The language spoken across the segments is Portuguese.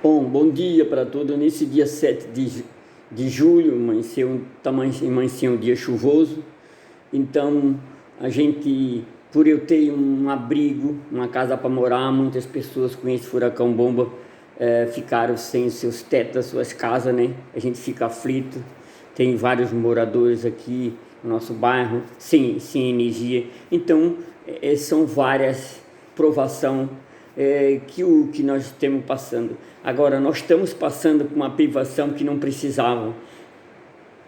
Bom dia para todos. Nesse dia 7 de julho, amanheceu um dia chuvoso. Então, a gente, por eu ter um abrigo, uma casa para morar, muitas pessoas com esse furacão bomba ficaram sem seus tetos, suas casas, né? A gente fica aflito. Tem vários moradores aqui no nosso bairro sem energia. Então, são várias provações que nós estamos passando. Agora, nós estamos passando por uma privação que não precisava.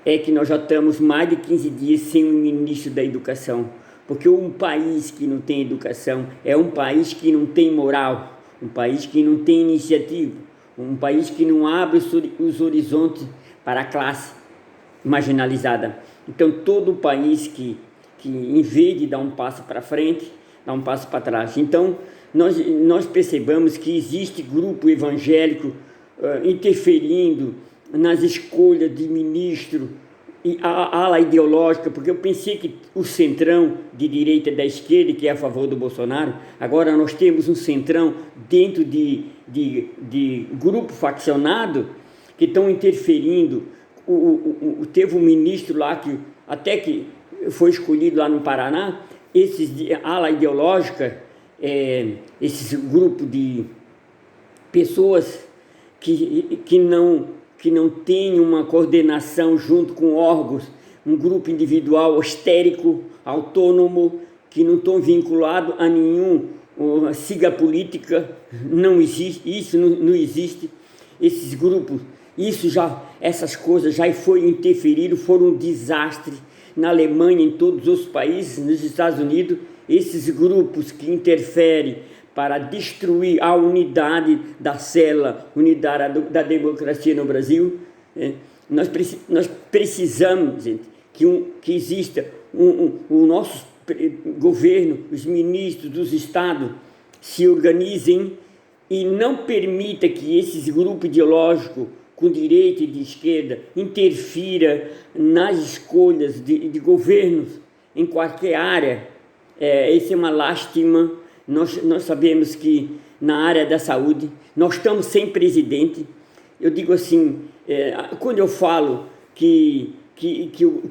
É que nós já estamos mais de 15 dias sem um ministro da educação. Porque um país que não tem educação é um país que não tem moral, um país que não tem iniciativa, um país que não abre os horizontes para a classe marginalizada. Então, todo país que em vez de dar um passo para frente, dá um passo para trás. Então, nós percebemos que existe grupo evangélico interferindo nas escolhas de ministro e a ala ideológica, porque eu pensei que o centrão de direita e da esquerda, que é a favor do Bolsonaro, agora nós temos um centrão dentro de grupo faccionado que estão interferindo. Teve um ministro lá que até que foi escolhido lá no Paraná, esses de ala ideológica, esses grupos de pessoas que não tem uma coordenação junto com órgãos, um grupo individual histérico, autônomo, que não estão vinculados a nenhum sigla política, não existe, isso não existe. Esses grupos, essas coisas já foi interferido, foram um desastre na Alemanha, em todos os países, nos Estados Unidos. Esses grupos que interferem para destruir a unidade da célula, unidade da democracia no Brasil, nós precisamos, gente, que exista o nosso governo, os ministros dos estados se organizem e não permita que esses grupos ideológicos com direita e de esquerda interfira nas escolhas de governos em qualquer área. Isso é uma lástima. Nós sabemos que na área da saúde nós estamos sem presidente. Eu digo assim, quando eu falo que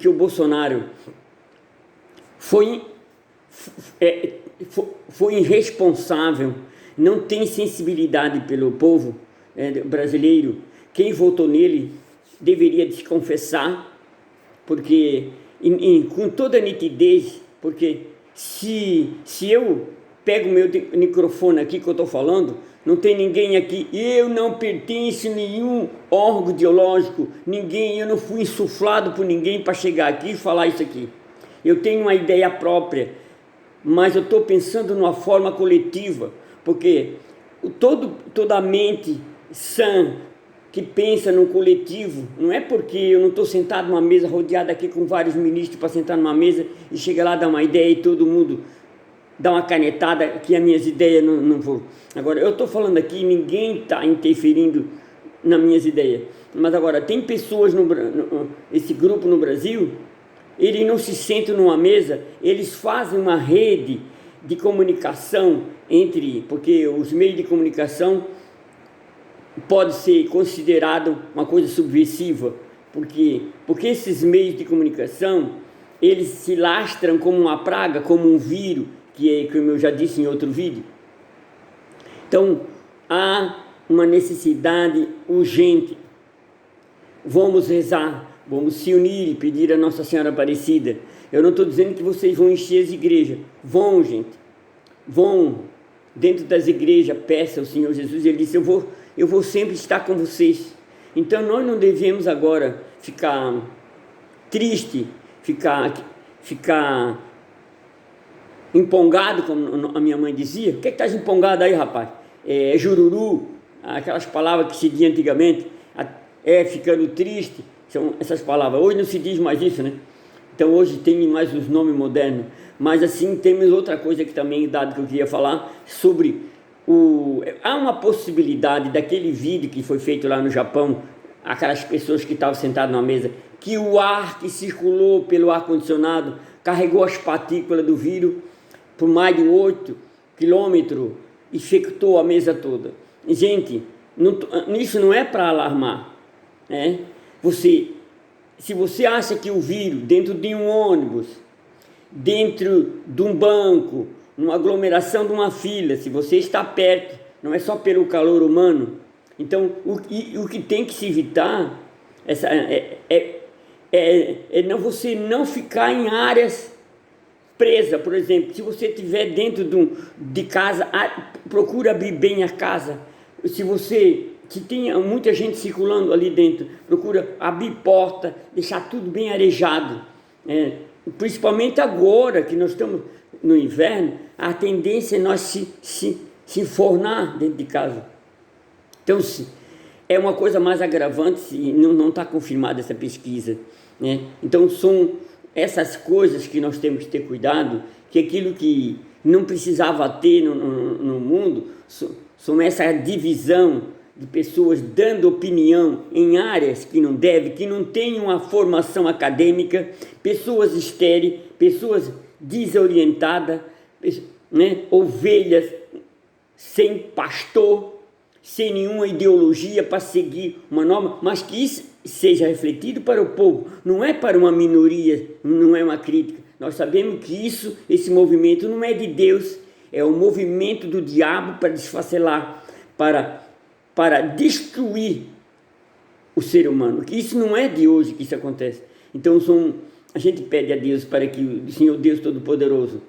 o Bolsonaro foi irresponsável, não tem sensibilidade pelo povo brasileiro, quem votou nele deveria se confessar, porque com toda a nitidez, porque se eu pego meu microfone aqui que eu estou falando, não tem ninguém aqui, eu não pertenço a nenhum órgão ideológico, eu não fui insuflado por ninguém para chegar aqui e falar isso aqui. Eu tenho uma ideia própria, mas eu estou pensando numa forma coletiva, porque toda a mente sã que pensa no coletivo, não é porque eu não estou sentado numa mesa rodeada aqui com vários ministros para sentar numa mesa e chega lá, dar uma ideia e todo mundo dá uma canetada que as minhas ideias não vão. Agora, eu estou falando aqui, ninguém está interferindo nas minhas ideias. Mas agora, tem pessoas, esse grupo no Brasil, eles não se sentam numa mesa, eles fazem uma rede de comunicação porque os meios de comunicação pode ser considerado uma coisa subversiva, porque esses meios de comunicação, eles se lastram como uma praga, como um vírus, como eu já disse em outro vídeo. Então, há uma necessidade urgente. Vamos rezar, vamos se unir e pedir a Nossa Senhora Aparecida. Eu não estou dizendo que vocês vão encher as igrejas. Vão, gente. Vão dentro das igrejas, peça ao Senhor Jesus. Ele disse, eu vou sempre estar com vocês. Então, nós não devemos agora ficar triste, ficar empolgado, como a minha mãe dizia. O que estás empolgado aí, rapaz? Jururu, aquelas palavras que se dizia antigamente, ficando triste, são essas palavras. Hoje não se diz mais isso, né? Então hoje tem mais os nomes modernos, mas assim temos outra coisa que também, dado que eu queria falar, sobre há uma possibilidade daquele vídeo que foi feito lá no Japão, aquelas pessoas que estavam sentadas na mesa, que o ar que circulou pelo ar-condicionado carregou as partículas do vírus por mais de 8 quilômetros e infectou a mesa toda. Gente, Isso não é para alarmar, né? Se você acha que o vírus dentro de um ônibus, dentro de um banco, numa aglomeração de uma fila, se você está perto, não é só pelo calor humano. Então, o que tem que se evitar você não ficar em áreas presas. Por exemplo, se você estiver dentro de casa, procura abrir bem a casa. Se tem muita gente circulando ali dentro, procura abrir porta, deixar tudo bem arejado. Principalmente agora que nós estamos no inverno, a tendência é nós se enfornar dentro de casa. Então, é uma coisa mais agravante, não está confirmada essa pesquisa, né? Então, são essas coisas que nós temos que ter cuidado, que aquilo que não precisava ter no mundo, são essa divisão de pessoas dando opinião em áreas que não devem, que não têm uma formação acadêmica, pessoas estéreis, pessoas desorientadas, né? Ovelhas sem pastor, sem nenhuma ideologia para seguir uma norma, mas que isso seja refletido para o povo, não é para uma minoria, não é uma crítica. Nós sabemos que esse movimento não é de Deus, é o movimento do diabo para desfacelar, para destruir o ser humano. Que isso não é de hoje que isso acontece. Então a gente pede a Deus para que o Senhor Deus Todo-Poderoso,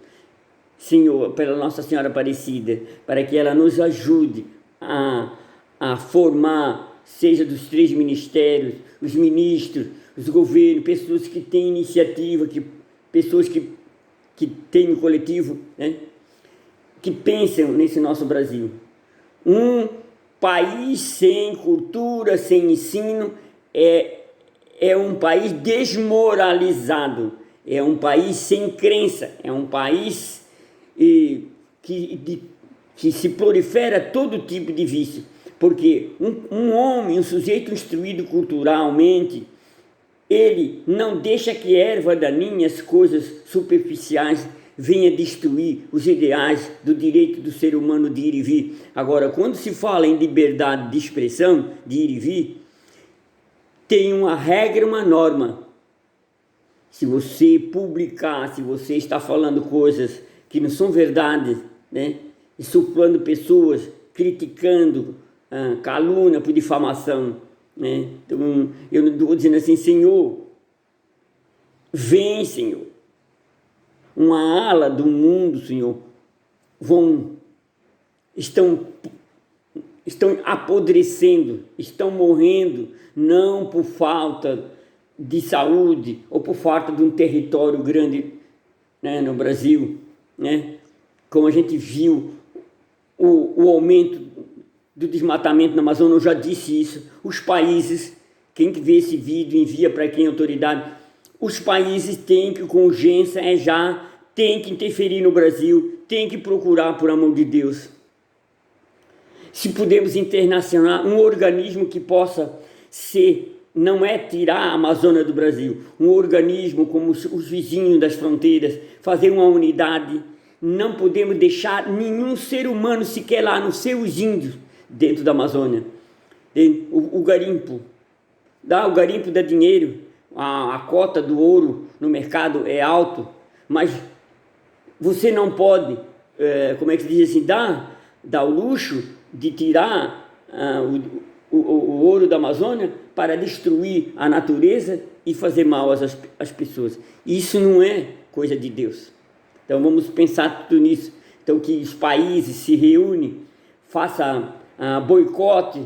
Senhor, pela Nossa Senhora Aparecida, para que ela nos ajude a formar, seja dos 3 ministérios, os ministros, os governos, pessoas que têm iniciativa, pessoas que têm um coletivo, né? Que pensam nesse nosso Brasil. Um país sem cultura, sem ensino, é um país desmoralizado, é um país sem crença, é um país que se prolifera todo tipo de vício, porque um homem, um sujeito instruído culturalmente, ele não deixa que erva daninha, as coisas superficiais, venha destruir os ideais do direito do ser humano de ir e vir. Agora, quando se fala em liberdade de expressão, de ir e vir, tem uma regra, uma norma. Se você publicar, se você está falando coisas que não são verdade, né? Insultando pessoas, criticando, calúnia por difamação, né? Então, eu não estou dizendo assim, Senhor, vem, Senhor. Uma ala do mundo, Senhor, estão apodrecendo, estão morrendo, não por falta de saúde ou por falta de um território grande, né, no Brasil, né? Como a gente viu o aumento do desmatamento na Amazônia, eu já disse isso. Os países, quem que vê esse vídeo, envia para quem é autoridade, os países têm que, com urgência, tem que interferir no Brasil, tem que procurar, por amor de Deus. Se podemos internacional, um organismo que possa ser, não é tirar a Amazônia do Brasil, um organismo como os vizinhos das fronteiras, fazer uma unidade. Não podemos deixar nenhum ser humano sequer lá nos seus índios dentro da Amazônia. O garimpo. O garimpo dá dinheiro, a cota do ouro no mercado é alto, mas você não pode, como é que se diz assim, dar o luxo de tirar o ouro da Amazônia para destruir a natureza e fazer mal às pessoas. Isso não é coisa de Deus. Então vamos pensar tudo nisso. Então que os países se reúnem, façam boicote,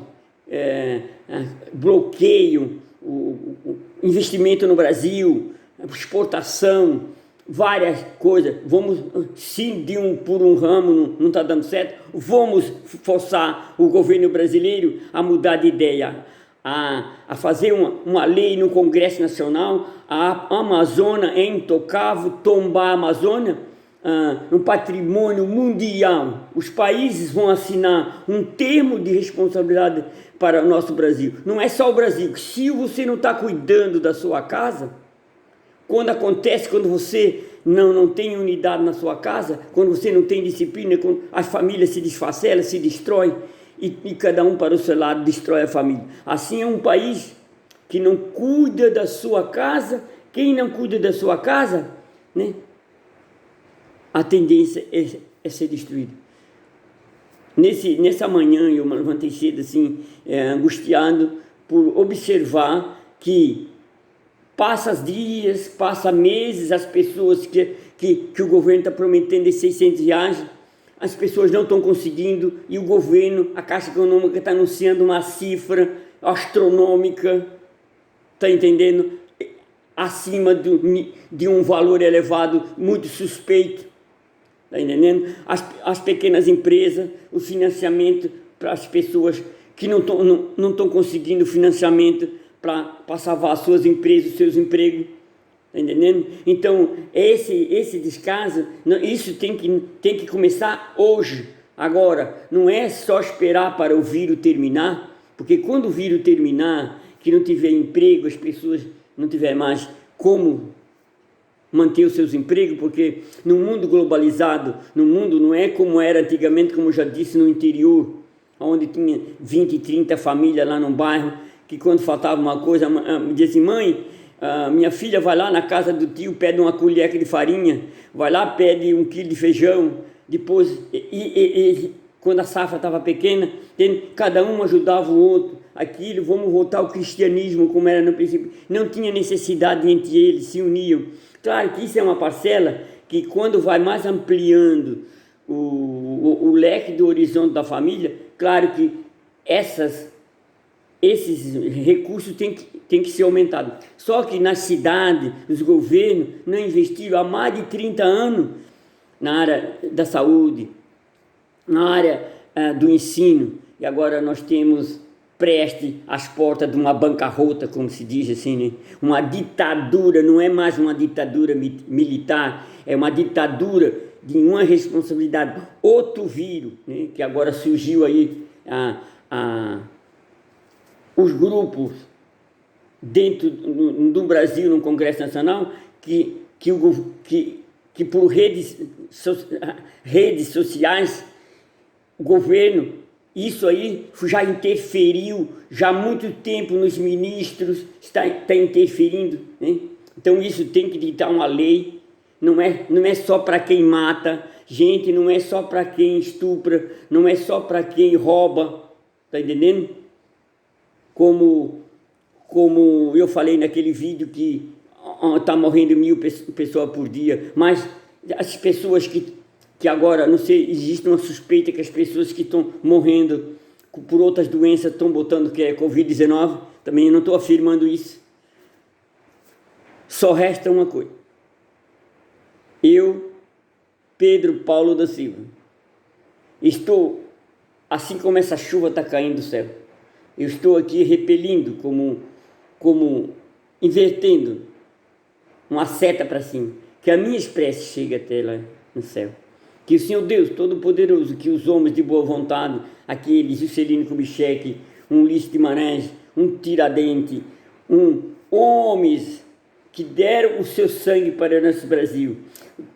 bloqueio, o investimento no Brasil, exportação, várias coisas. Vamos, se por um ramo não está dando certo, vamos forçar o governo brasileiro a mudar de ideia, a fazer uma lei no Congresso Nacional. A Amazônia é intocável, tombar a Amazônia, um patrimônio mundial. Os países vão assinar um termo de responsabilidade para o nosso Brasil. Não é só o Brasil. Se você não está cuidando da sua casa, quando você não tem unidade na sua casa, quando você não tem disciplina, quando as famílias se desfacelam, se destroem, e cada um para o seu lado destrói a família. Assim é um país que não cuida da sua casa. Quem não cuida da sua casa, né, a tendência é ser destruído. Nessa manhã eu me levantei cedo assim, angustiado por observar que passa dias, passa meses, as pessoas que o governo está prometendo de R$600, as pessoas não estão conseguindo, e o governo, a Caixa Econômica está anunciando uma cifra astronômica, está entendendo? Acima de um valor elevado, muito suspeito, está entendendo? As pequenas empresas, o financiamento para as pessoas que não estão conseguindo financiamento para salvar suas empresas, seus empregos, está entendendo? Então, esse descaso, isso tem que começar hoje, agora. Não é só esperar para o vírus terminar, porque quando o vírus terminar, que não tiver emprego, as pessoas não tiver mais como manter os seus empregos, porque no mundo globalizado, no mundo não é como era antigamente, como eu já disse, no interior, onde tinha 20, 30 famílias lá no bairro, que quando faltava uma coisa, dizia assim: mãe, minha filha vai lá na casa do tio, pede uma colher de farinha, vai lá, pede 1 quilo de feijão, depois, quando a safra estava pequena, cada um ajudava o outro, aquilo, vamos voltar ao cristianismo como era no princípio, não tinha necessidade entre eles, se uniam. Claro que isso é uma parcela que, quando vai mais ampliando o leque do horizonte da família, claro que esses recursos têm que ser aumentados. Só que na cidade, os governos não investiram há mais de 30 anos na área da saúde, na área do ensino, e agora nós temos preste às portas de uma bancarrota, como se diz assim, né? Uma ditadura, não é mais uma ditadura militar, é uma ditadura de uma responsabilidade. Outro vírus, né? Que agora surgiu aí, os grupos dentro do Brasil, no Congresso Nacional, que por redes sociais, o governo, isso aí já interferiu já há muito tempo nos ministros, está interferindo, né? Então isso tem que ditar uma lei, não é só para quem mata gente, não é só para quem estupra, não é só para quem rouba, está entendendo? Como eu falei naquele vídeo, que está morrendo 1.000 pessoas por dia, mas as pessoas que agora, não sei, existe uma suspeita que as pessoas que estão morrendo por outras doenças estão botando que é Covid-19, também eu não estou afirmando isso. Só resta uma coisa: eu, Pedro Paulo da Silva, estou, assim como essa chuva está caindo do céu, eu estou aqui repelindo, como invertendo uma seta para cima, que a minha prece chegue até lá no céu. Que o Senhor Deus Todo-Poderoso, que os homens de boa vontade, aqueles, Juscelino Kubitschek, um Ulisses Guimarães, um Tiradentes, homens que deram o seu sangue para o nosso Brasil,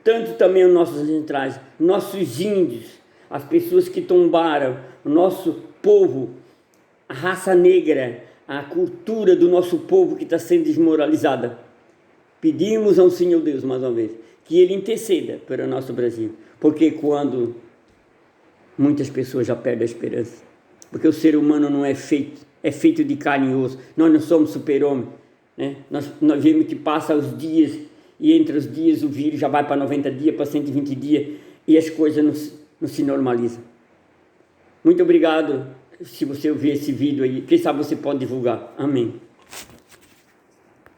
tanto também os nossos ancestrais, nossos índios, as pessoas que tombaram, o nosso povo, a raça negra, a cultura do nosso povo que está sendo desmoralizada. Pedimos ao Senhor Deus, mais uma vez, que Ele interceda para o nosso Brasil, porque quando muitas pessoas já perdem a esperança, porque o ser humano não é feito de carne e osso, nós não somos super-homem, né? Nós vemos que passa os dias, e entre os dias o vírus já vai para 90 dias, para 120 dias, e as coisas não se normalizam. Muito obrigado, se você ouvir esse vídeo aí, quem sabe você pode divulgar. Amém.